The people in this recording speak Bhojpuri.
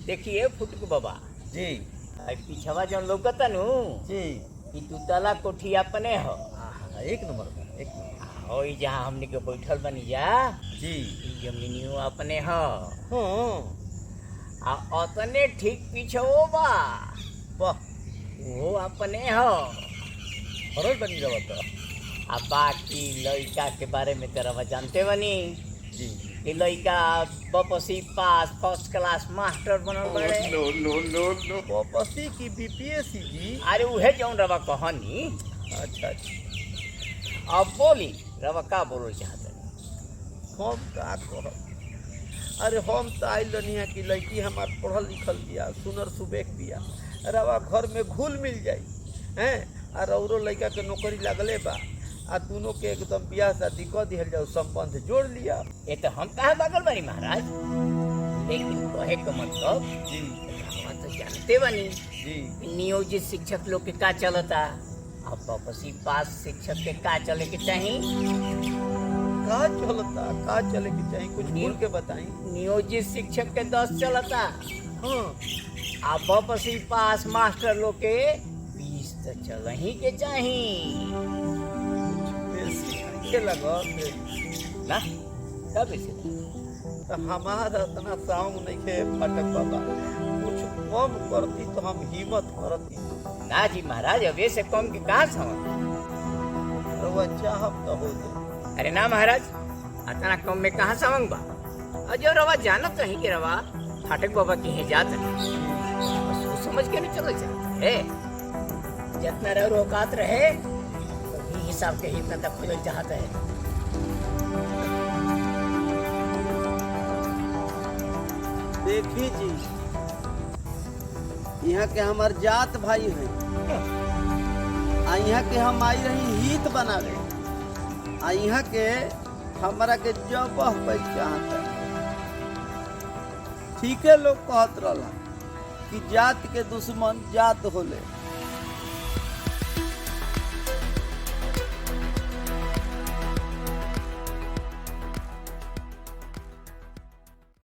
देखिए फुटक बाबा जी पीछवा जौन लौकता नु जी। ई दुतला कोठी अपने हो। एक नंबर बा, एक नंबर। और जहाँ हमने के बैठल बनी जा जी ई जमीनियो अपने हो। हाँ आ अतने ठीक पीछे वो बा वाह, वो अपने हो। फरज बनी रहा था। आ बाकी लड़का के बारे में तेरा जानते बनी जी कि लड़का बपसी पास फर्स्ट क्लास मास्टर बनल बड़े। नो नो नो नो वापसी की बीपीएससी जी। अरे उहे जौन रवा कहानी। अच्छा अच्छा। अब बोली रवा का बोलो चाहते हम का कहब, अरे हम तो आइल रही हैं कि लड़की हमार पढ़ल लिखल बिया, सुनर सुबेक बिया, रवा घर में घुल मिल जाई हैं। और औरो लड़का के नौकरी लगले बा, आ दोनों के एकदम बियाह शादी कर दिहल जाओ, संबंध जोड़ लिया। ये तो हम कहा बगल बनी महाराज, लेकिन कहे का मतलब जी हम तो जानते बनी जी नियोजित शिक्षक लोग के का चलता। अब वापसी पास शिक्षक के का चले के चाहिए। का चलता, का चले के चाहिए, कुछ खुल के बताई। नियोजित शिक्षक के 10 चलता। हाँ अब वापसी पास मास्टर लोग के 20 तो चल ही के चाहिए के लगा ना। कब इसे तो हमारा इतना साउंड नहीं खे फटक बाबा, कुछ कम करती तो हम हिम्मत करती। ना जी महाराज, अब से कम के कहा समझ। रवा चाहब तो हो जाए। अरे ना महाराज, अतना कम में कहाँ समंग बा। अजो रवा जानत रही कि रवा फाटक बाबा की है जात रही, बस समझ के नहीं चलो जाए जितना रहो औकात रहे तो हिसाब के इतना तक खोजल चाहता है। देखी जी, यहाँ के हमार जात भाई है, आ यहाँ के हम आई रही हित बनावे, आ यहाँ के हमारा के जब पहचान है। ठीक है, लोग कहत रहला कि जात के दुश्मन जात होले,